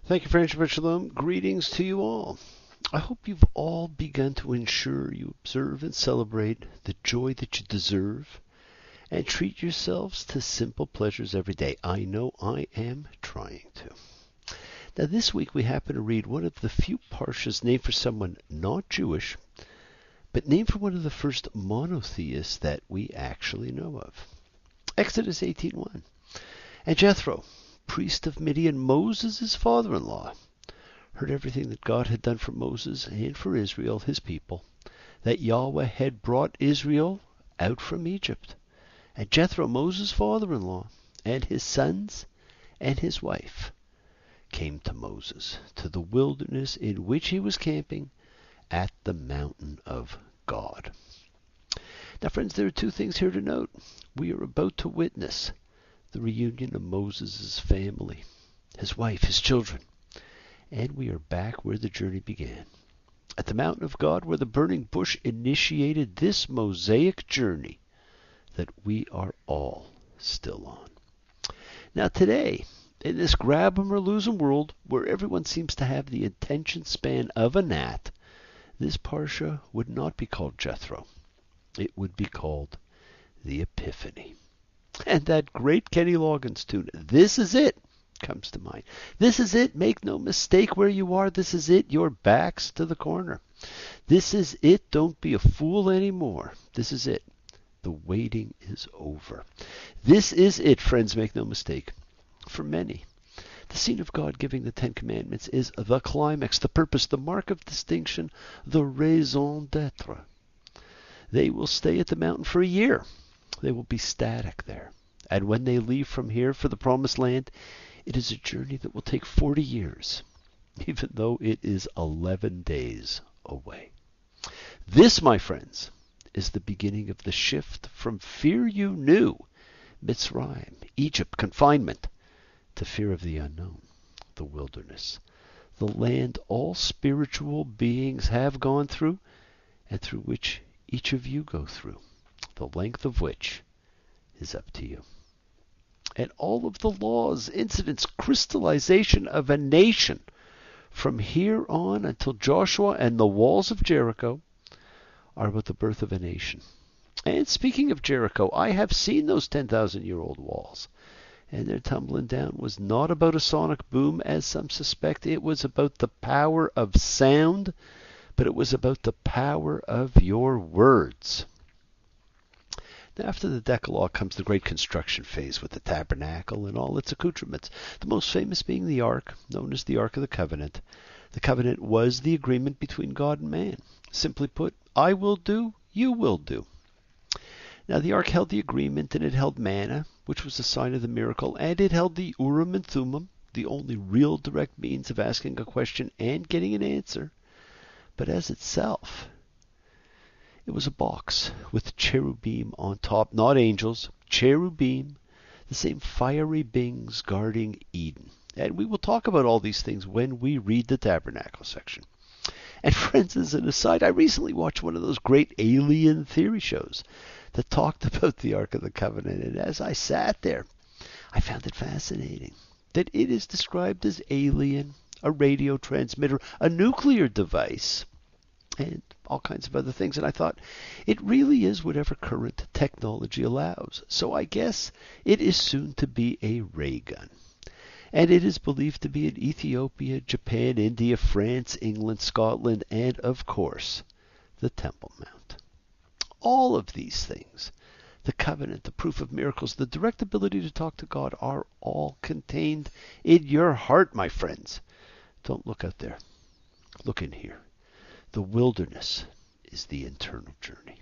Thank you, friendship and shalom. Greetings to you all. I hope you've all begun to ensure you observe and celebrate the joy that you deserve and treat yourselves to simple pleasures every day. I know I am trying to. Now, this week we happen to read one of the few parshas named for someone not Jewish, but named for one of the first monotheists that we actually know of. Exodus 18:1. And Jethro, priest of Midian, Moses' father-in-law, heard everything that God had done for Moses and for Israel, his people, that Yahweh had brought Israel out from Egypt. And Jethro, Moses' father-in-law, and his sons and his wife came to Moses, to the wilderness in which he was camping at the mountain of God. Now, friends, there are two things here to note. We are about to witness the reunion of Moses' family, his wife, his children. And we are back where the journey began. At the mountain of God, where the burning bush initiated this Mosaic journey that we are all still on. Now today, in this grab 'em or lose 'em world, where everyone seems to have the attention span of a gnat, this parsha would not be called Jethro. It would be called the Epiphany. And that great Kenny Loggins tune, "This Is It," comes to mind. This is it. Make no mistake where you are. This is it. Your back's to the corner. This is it. Don't be a fool anymore. This is it. The waiting is over. This is it, friends. Make no mistake. For many, the scene of God giving the Ten Commandments is the climax, the purpose, the mark of distinction, the raison d'etre. They will stay at the mountain for a year. They will be static there. And when they leave from here for the promised land, it is a journey that will take 40 years, even though it is 11 days away. This, my friends, is the beginning of the shift from fear you knew, Mitzrayim, Egypt, confinement, to fear of the unknown, the wilderness, the land all spiritual beings have gone through and through which each of you go through, the length of which is up to you. And all of the laws, incidents, crystallization of a nation from here on until Joshua and the walls of Jericho are about the birth of a nation. And speaking of Jericho, I have seen those 10,000-year-old walls, and their tumbling down was not about a sonic boom, as some suspect. It was about the power of sound, but it was about the power of your words. After the Decalogue comes the great construction phase with the tabernacle and all its accoutrements, the most famous being the Ark, known as the Ark of the Covenant. The covenant was the agreement between God and man. Simply put, I will do, you will do. Now the Ark held the agreement, and it held manna, which was a sign of the miracle, and it held the Urim and Thummim, the only real direct means of asking a question and getting an answer. But as itself, it was a box with cherubim on top, not angels, cherubim, the same fiery beings guarding Eden. And we will talk about all these things when we read the tabernacle section. And friends, as an aside, I recently watched one of those great alien theory shows that talked about the Ark of the Covenant. And as I sat there, I found it fascinating that it is described as alien, a radio transmitter, a nuclear device, and all kinds of other things. And I thought, it really is whatever current technology allows. So I guess it is soon to be a ray gun. And it is believed to be in Ethiopia, Japan, India, France, England, Scotland, and of course, the Temple Mount. All of these things, the covenant, the proof of miracles, the direct ability to talk to God, are all contained in your heart, my friends. Don't look out there. Look in here. The wilderness is the internal journey.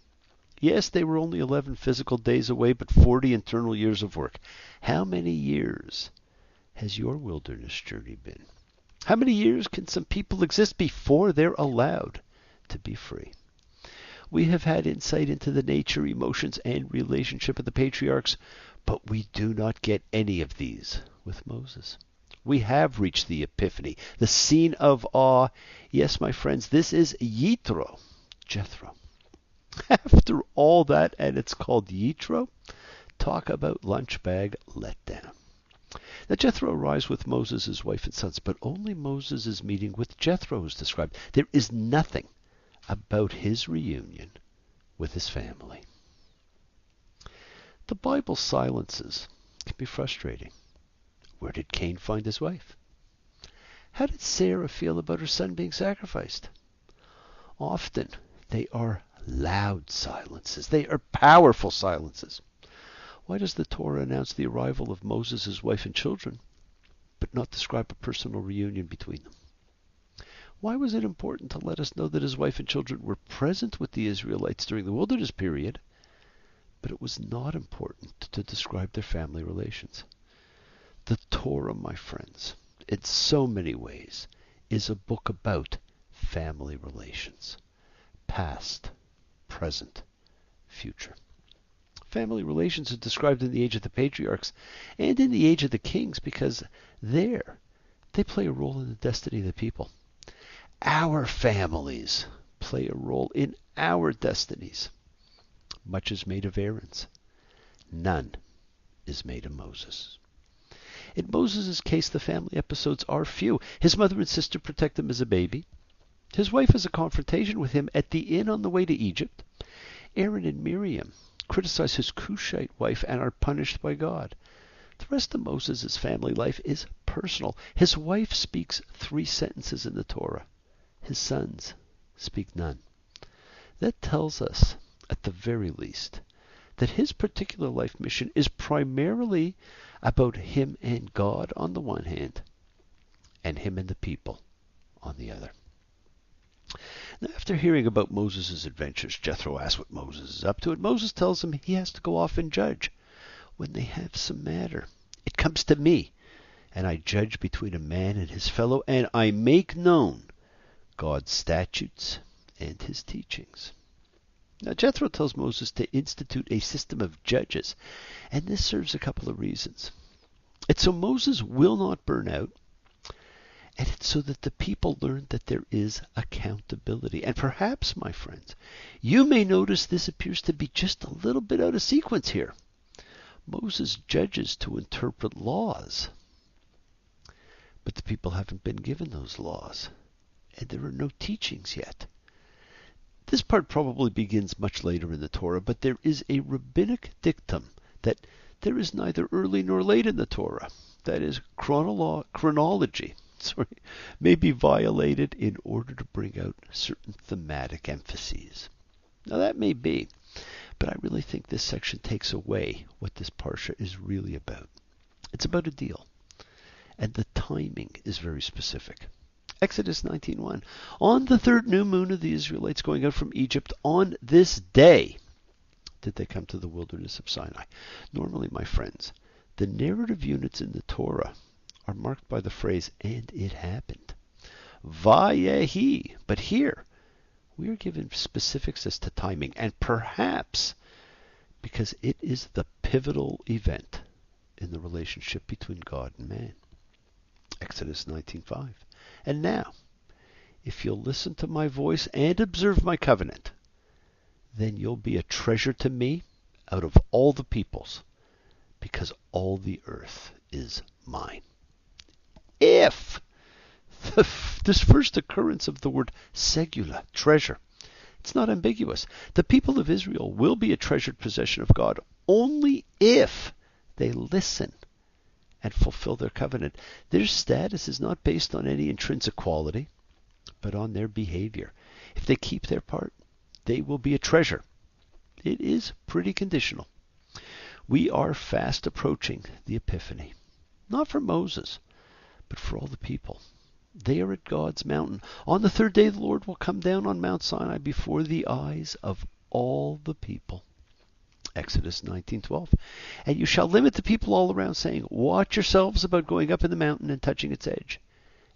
Yes, they were only 11 physical days away, but 40 internal years of work. How many years has your wilderness journey been? How many years can some people exist before they're allowed to be free? We have had insight into the nature, emotions, and relationship of the patriarchs, but we do not get any of these with Moses. We have reached the Epiphany, the scene of awe. Yes, my friends, this is Yitro, Jethro. After all that, and it's called Yitro, talk about lunch bag letdown. Now Jethro arrives with Moses, his wife and sons, but only Moses' meeting with Jethro is described. There is nothing about his reunion with his family. The Bible's silences can be frustrating. Where did Cain find his wife? How did Sarah feel about her son being sacrificed? Often they are loud silences. They are powerful silences. Why does the Torah announce the arrival of Moses, his wife and children, but not describe a personal reunion between them? Why was it important to let us know that his wife and children were present with the Israelites during the wilderness period, but it was not important to describe their family relations? The Torah, my friends, in so many ways, is a book about family relations. Past, present, future. Family relations are described in the age of the patriarchs and in the age of the kings because there they play a role in the destiny of the people. Our families play a role in our destinies. Much is made of Aaron's. None is made of Moses. In Moses' case, the family episodes are few. His mother and sister protect him as a baby. His wife has a confrontation with him at the inn on the way to Egypt. Aaron and Miriam criticize his Cushite wife and are punished by God. The rest of Moses' family life is personal. His wife speaks 3 sentences in the Torah. His sons speak none. That tells us, at the very least, that his particular life mission is primarily about him and God on the one hand, and him and the people on the other. Now, after hearing about Moses' adventures, Jethro asks what Moses is up to, and Moses tells him he has to go off and judge. When they have some matter, it comes to me, and I judge between a man and his fellow, and I make known God's statutes and his teachings. Now, Jethro tells Moses to institute a system of judges, and this serves a couple of reasons. It's so Moses will not burn out, and it's so that the people learn that there is accountability. And perhaps, my friends, you may notice this appears to be just a little bit out of sequence here. Moses judges to interpret laws, but the people haven't been given those laws, and there are no teachings yet. This part probably begins much later in the Torah, but there is a rabbinic dictum that there is neither early nor late in the Torah. That is, chronology may be violated in order to bring out certain thematic emphases. Now that may be, but I really think this section takes away what this parsha is really about. It's about a deal, and the timing is very specific. Exodus 19:1. On the 3rd new moon of the Israelites going out from Egypt, on this day did they come to the wilderness of Sinai. Normally, my friends, the narrative units in the Torah are marked by the phrase, and it happened. Vayehi. But here, we are given specifics as to timing, and perhaps because it is the pivotal event in the relationship between God and man. Exodus 19:5. And now, if you'll listen to my voice and observe my covenant, then you'll be a treasure to me out of all the peoples, because all the earth is mine. If this first occurrence of the word segula, treasure, it's not ambiguous. The people of Israel will be a treasured possession of God only if they listen and fulfill their covenant. Their status is not based on any intrinsic quality, but on their behavior. If they keep their part, they will be a treasure. It is pretty conditional. We are fast approaching the Epiphany, not for Moses, but for all the people. They are at God's mountain. On the 3rd day, the Lord will come down on Mount Sinai before the eyes of all the people. Exodus 19:12. And you shall limit the people all around, saying, watch yourselves about going up in the mountain and touching its edge.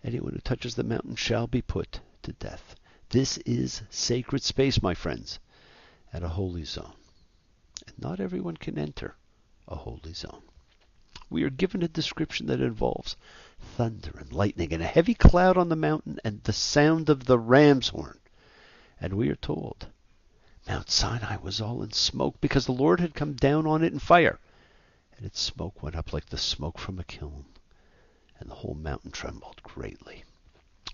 Anyone who touches the mountain shall be put to death. This is sacred space, my friends, and a holy zone. And not everyone can enter a holy zone. We are given a description that involves thunder and lightning and a heavy cloud on the mountain and the sound of the ram's horn. And we are told Mount Sinai was all in smoke because the Lord had come down on it in fire, and its smoke went up like the smoke from a kiln. and the whole mountain trembled greatly.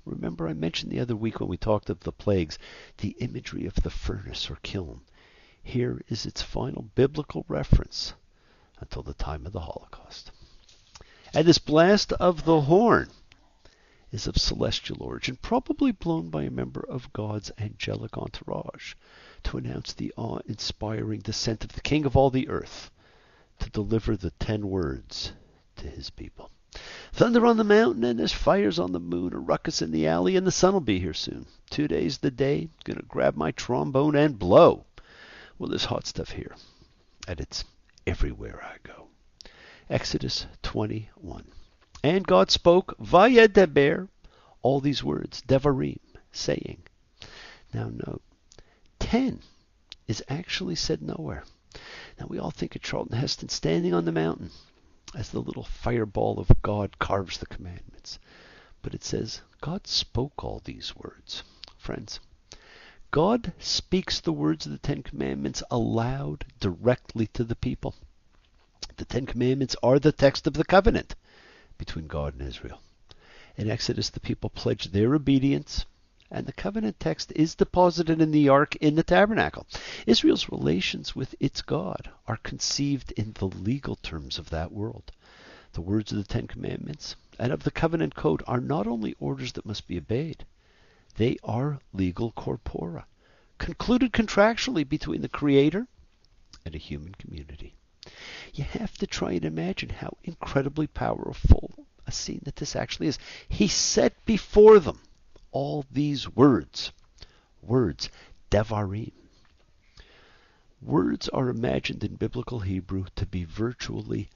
Remember I mentioned the other week when we talked of the plagues, the imagery of the furnace or kiln. Here is its final biblical reference until the time of the Holocaust. And this blast of the horn is of celestial origin, probably blown by a member of God's angelic entourage to announce the awe-inspiring descent of the King of all the earth to deliver the 10 words to his people. Thunder on the mountain, and there's fires on the moon, a ruckus in the alley, and the sun will be here soon. 2 days the day, gonna grab my trombone and blow. Well, there's hot stuff here, and it's everywhere I go. Exodus 21. And God spoke, Vayedeber, all these words, Devarim, saying. Now note, 10 is actually said nowhere. Now we all think of Charlton Heston standing on the mountain as the little fireball of God carves the commandments. But it says, God spoke all these words. Friends, God speaks the words of the 10 Commandments aloud directly to the people. The 10 Commandments are the text of the covenant between God and Israel. In Exodus, the people pledge their obedience, and the covenant text is deposited in the ark in the tabernacle. Israel's relations with its God are conceived in the legal terms of that world. The words of the 10 Commandments and of the covenant code are not only orders that must be obeyed, they are legal corpora, concluded contractually between the Creator and a human community. You have to try and imagine how incredibly powerful a scene that this actually is. He set before them all these words, devarim. Words are imagined in biblical Hebrew to be virtually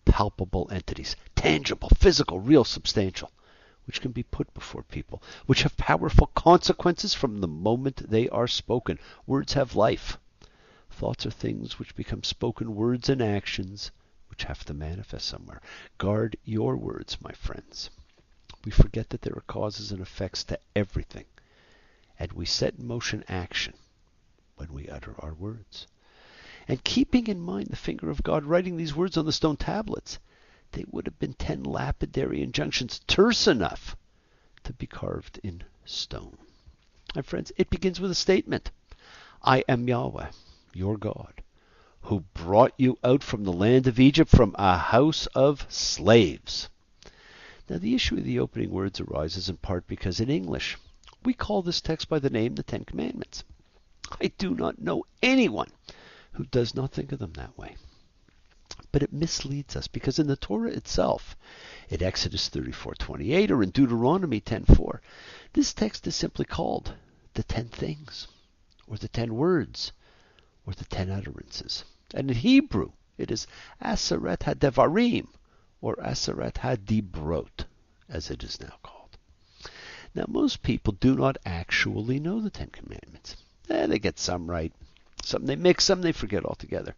palpable entities, tangible, physical, real, substantial, which can be put before people, which have powerful consequences from the moment they are spoken. Words have life. Thoughts are things which become spoken words and actions which have to manifest somewhere. Guard your words, my friends. We forget that there are causes and effects to everything, and we set in motion action when we utter our words. And keeping in mind the finger of God writing these words on the stone tablets, they would have been 10 lapidary injunctions, terse enough to be carved in stone. My friends, it begins with a statement. I am Yahweh, your God, who brought you out from the land of Egypt, from a house of slaves. Now, the issue of the opening words arises in part because in English, we call this text by the name the 10 Commandments. I do not know anyone who does not think of them that way. But it misleads us because in the Torah itself, in Exodus 34:28 or in Deuteronomy 10:4, this text is simply called the 10 things, or the 10 words, or the 10 utterances. And in Hebrew, it is Aseret HaDevarim, or Aseret HaDibrot, as it is now called. Now, most people do not actually know the 10 Commandments. They get some right, some they mix, some they forget altogether.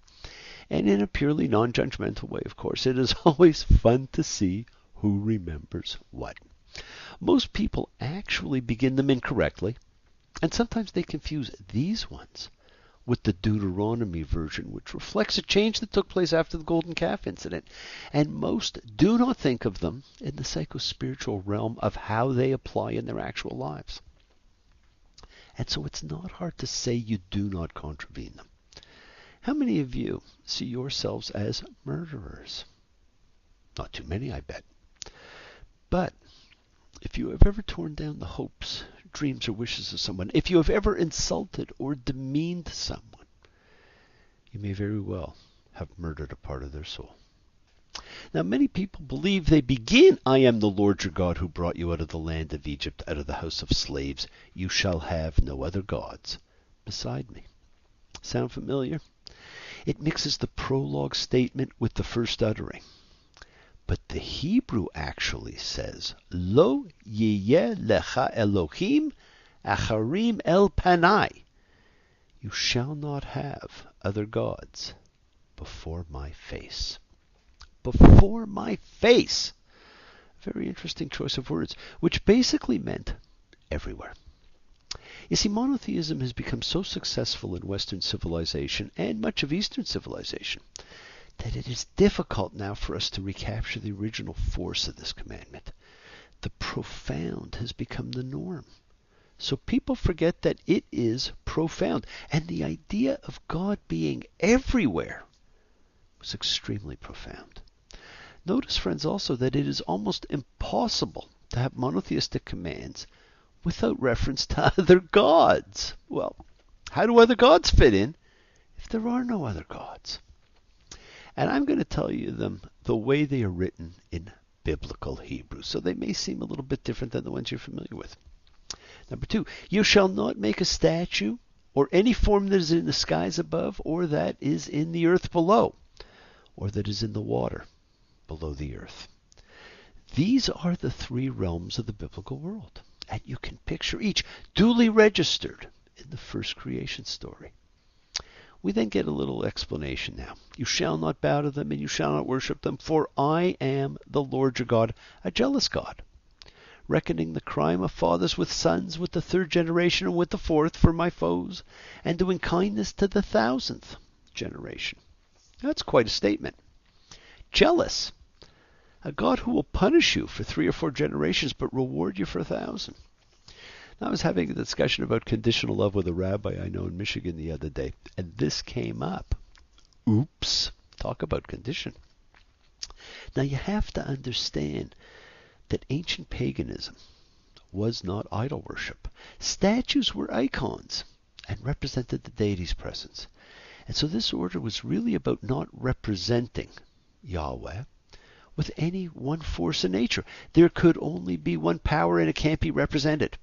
And in a purely non-judgmental way, of course, it is always fun to see who remembers what. Most people actually begin them incorrectly, and sometimes they confuse these ones with the Deuteronomy version, which reflects a change that took place after the golden calf incident. And most do not think of them in the psycho-spiritual realm of how they apply in their actual lives. And so it's not hard to say you do not contravene them. How many of you see yourselves as murderers? Not too many, I bet. But if you have ever torn down the hopes, dreams, or wishes of someone, if you have ever insulted or demeaned someone, you may very well have murdered a part of their soul. Now, many people believe they begin, I am the Lord your God who brought you out of the land of Egypt, out of the house of slaves. You shall have no other gods beside me. Sound familiar? It mixes the prologue statement with the first uttering. But the Hebrew actually says, Lo yeh lecha Elohim acharim el panai. You shall not have other gods before my face. Before my face. Very interesting choice of words, which basically meant everywhere. You see, monotheism has become so successful in Western civilization and much of Eastern civilization that it is difficult now for us to recapture the original force of this commandment. The profound has become the norm. So people forget that it is profound. And the idea of God being everywhere was extremely profound. Notice, friends, also that it is almost impossible to have monotheistic commands without reference to other gods. Well, how do other gods fit in if there are no other gods? And I'm going to tell you them the way they are written in biblical Hebrew. So they may seem a little bit different than the ones you're familiar with. Number 2, you shall not make a statue or any form that is in the skies above, or that is in the earth below, or that is in the water below the earth. These are the 3 realms of the biblical world. And you can picture each duly registered in the first creation story. We then get a little explanation now. You shall not bow to them, and you shall not worship them, for I am the Lord your God, a jealous God, reckoning the crime of fathers with sons, with the 3rd generation and with the 4th for my foes, and doing kindness to the 1,000th generation. That's quite a statement. Jealous. A God who will punish you for 3 or 4 generations, but reward you for 1,000. I was having a discussion about conditional love with a rabbi I know in Michigan the other day, and this came up. Oops. Talk about condition. Now you have to understand that ancient paganism was not idol worship. Statues were icons and represented the deity's presence. And so this order was really about not representing Yahweh with any one force in nature. There could only be one power, and it can't be represented.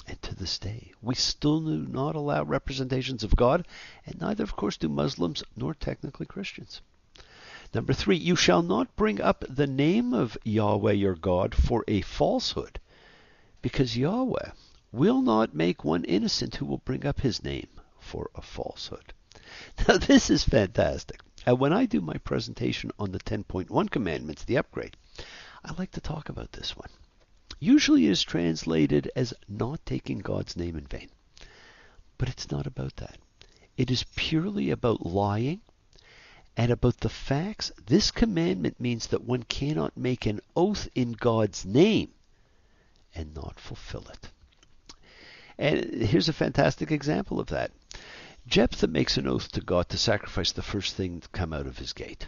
And to this day, we still do not allow representations of God, and neither, of course, do Muslims nor technically Christians. Number 3, you shall not bring up the name of Yahweh your God for a falsehood, because Yahweh will not make one innocent who will bring up his name for a falsehood. Now, this is fantastic. And when I do my presentation on the 10.1 commandments, the upgrade, I like to talk about this one. Usually it is translated as not taking God's name in vain. But it's not about that. It is purely about lying and about the facts. This commandment means that one cannot make an oath in God's name and not fulfill it. And here's a fantastic example of that. Jephthah makes an oath to God to sacrifice the first thing to come out of his gate.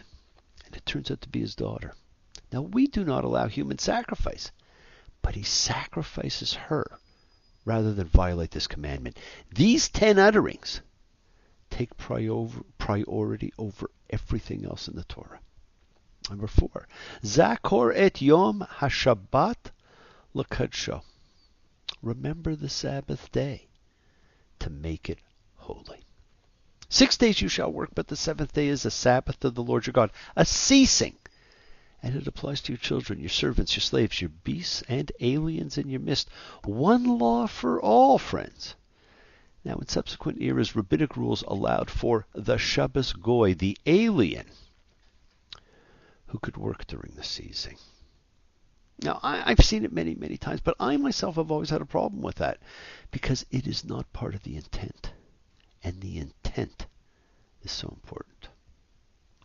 And it turns out to be his daughter. Now, we do not allow human sacrifice, but he sacrifices her rather than violate this commandment. These 10 utterings take priority over everything else in the Torah. Number 4, Zakor et Yom HaShabbat L'Kadsho. Remember the Sabbath day to make it holy. 6 days you shall work, but the 7th day is a Sabbath to the Lord your God, a ceasing. And it applies to your children, your servants, your slaves, your beasts, and aliens in your midst. One law for all, friends. Now, in subsequent eras, rabbinic rules allowed for the Shabbos Goy, the alien, who could work during the ceasing. Now, I've seen it many, many times, but I myself have always had a problem with that because it is not part of the intent. And the intent is so important.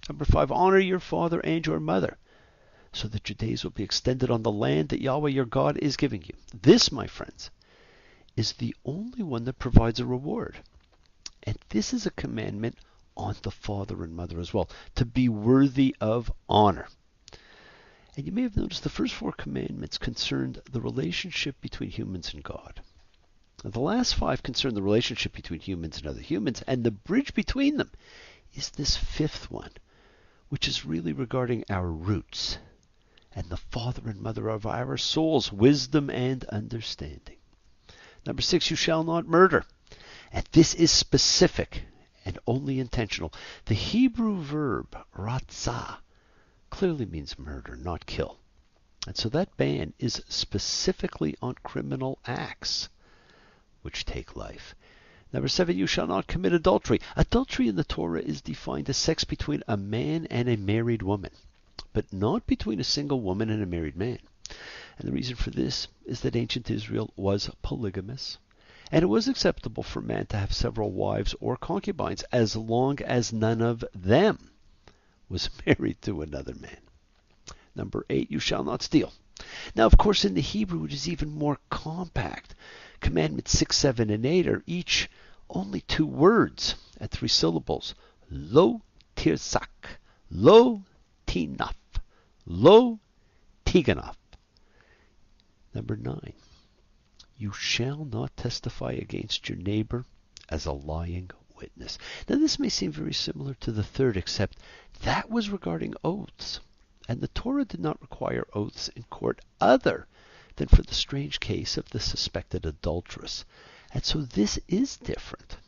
Number 5, honor your father and your mother, so that your days will be extended on the land that Yahweh your God is giving you. This, my friends, is the only one that provides a reward. And this is a commandment on the father and mother as well, to be worthy of honor. And you may have noticed the first 4 commandments concerned the relationship between humans and God. Now, the last 5 concern the relationship between humans and other humans, and the bridge between them is this 5th one, which is really regarding our roots and the father and mother of our souls, wisdom and understanding. Number 6, you shall not murder. And this is specific and only intentional. The Hebrew verb ratzah clearly means murder, not kill. And so that ban is specifically on criminal acts which take life. Number 7, you shall not commit adultery. Adultery in the Torah is defined as sex between a man and a married woman, but not between a single woman and a married man. And the reason for this is that ancient Israel was polygamous, and it was acceptable for a man to have several wives or concubines as long as none of them was married to another man. Number 8, you shall not steal. Now, of course, in the Hebrew, it is even more compact. Commandments 6, 7, and 8 are each only 2 words at 3 syllables. Lo tirsak, lo tinaf, lo tiganaf. Number 9, you shall not testify against your neighbor as a lying witness. Now, this may seem very similar to the third, except that was regarding oaths. And the Torah did not require oaths in court other than for the strange case of the suspected adulteress. And so this is different.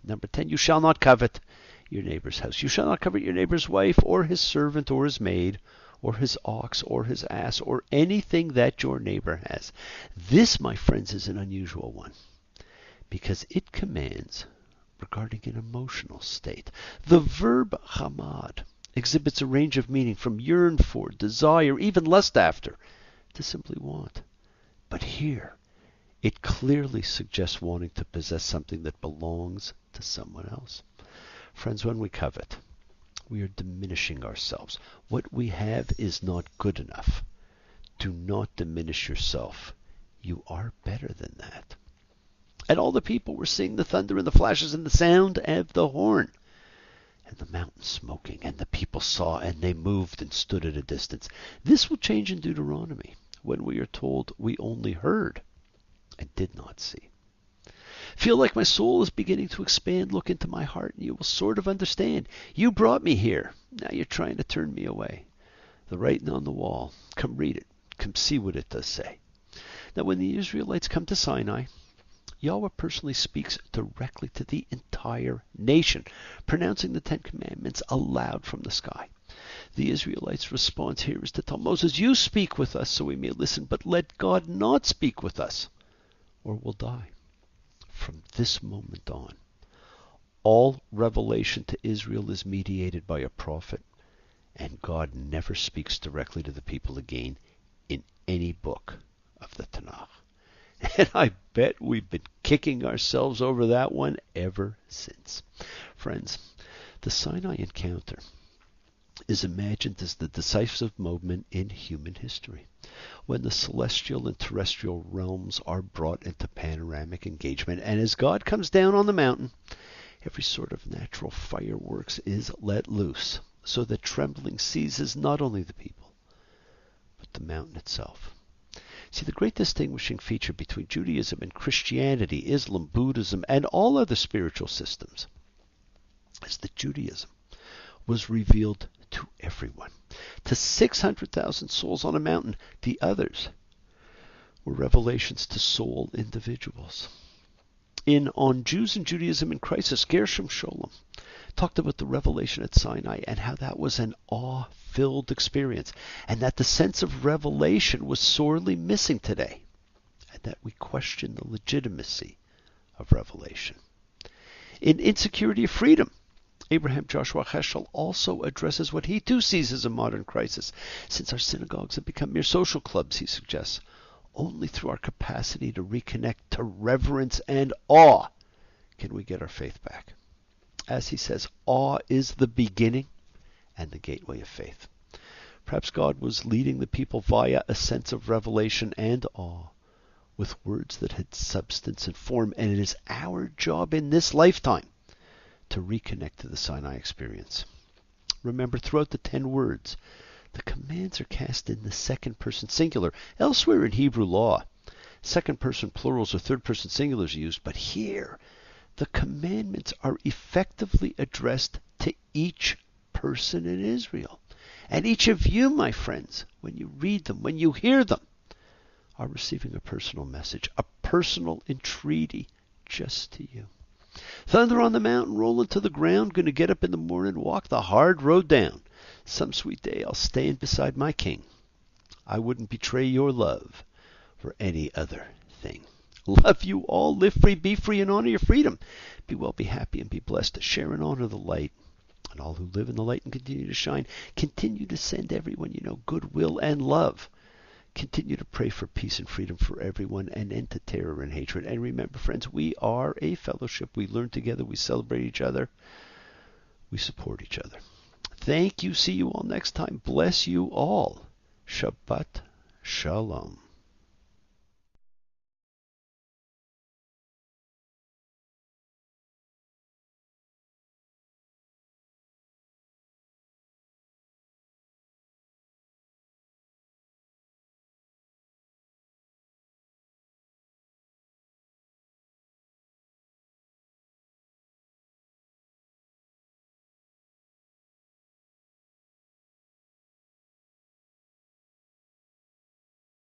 Number 10, you shall not covet your neighbor's house. You shall not covet your neighbor's wife or his servant or his maid or his ox or his ass or anything that your neighbor has. This, my friends, is an unusual one because it commands regarding an emotional state. The verb hamad exhibits a range of meaning from yearn for, desire, even lust after, to simply want. But here, it clearly suggests wanting to possess something that belongs to someone else. Friends, when we covet, we are diminishing ourselves. What we have is not good enough. Do not diminish yourself. You are better than that. And all the people were seeing the thunder and the flashes and the sound of the horn, and the mountain smoking, and the people saw, and they moved and stood at a distance. This will change in Deuteronomy, when we are told we only heard and did not see. Feel like my soul is beginning to expand. Look into my heart, and you will sort of understand. You brought me here. Now you're trying to turn me away. The writing on the wall. Come read it. Come see what it does say. Now when the Israelites come to Sinai, Yahweh personally speaks directly to the entire nation, pronouncing the 10 Commandments aloud from the sky. The Israelites' response here is to tell Moses, you speak with us so we may listen, but let God not speak with us, or we'll die. From this moment on, all revelation to Israel is mediated by a prophet, and God never speaks directly to the people again in any book of the Tanakh. And I bet we've been kicking ourselves over that one ever since. Friends, the Sinai encounter is imagined as the decisive moment in human history, when the celestial and terrestrial realms are brought into panoramic engagement. And as God comes down on the mountain, every sort of natural fireworks is let loose, so that trembling seizes not only the people, but the mountain itself. See, the great distinguishing feature between Judaism and Christianity, Islam, Buddhism, and all other spiritual systems is that Judaism was revealed to everyone, to 600,000 souls on a mountain. The others were revelations to sole individuals. On Jews and Judaism in Crisis, Gershom Scholem talked about the revelation at Sinai and how that was an awe-filled experience, and that the sense of revelation was sorely missing today, and that we question the legitimacy of revelation. In Insecurity of Freedom, Abraham Joshua Heschel also addresses what he too sees as a modern crisis. Since our synagogues have become mere social clubs, he suggests, only through our capacity to reconnect to reverence and awe can we get our faith back. As he says, awe is the beginning and the gateway of faith. Perhaps God was leading the people via a sense of revelation and awe with words that had substance and form, and it is our job in this lifetime to reconnect to the Sinai experience. Remember, throughout the 10 words, the commands are cast in the second person singular. Elsewhere in Hebrew law, second person plurals or third person singulars are used, but here the commandments are effectively addressed to each person in Israel. And each of you, my friends, when you read them, when you hear them, are receiving a personal message, a personal entreaty just to you. Thunder on the mountain, rolling to the ground, gonna get up in the morning, walk the hard road down. Some sweet day I'll stand beside my king. I wouldn't betray your love for any other thing. Love you all, live free, be free, and honor your freedom. Be well, be happy, and be blessed. Share and honor the light. And all who live in the light and continue to shine, continue to send everyone you know goodwill and love. Continue to pray for peace and freedom for everyone, and end to terror and hatred. And remember, friends, we are a fellowship. We learn together. We celebrate each other. We support each other. Thank you. See you all next time. Bless you all. Shabbat Shalom.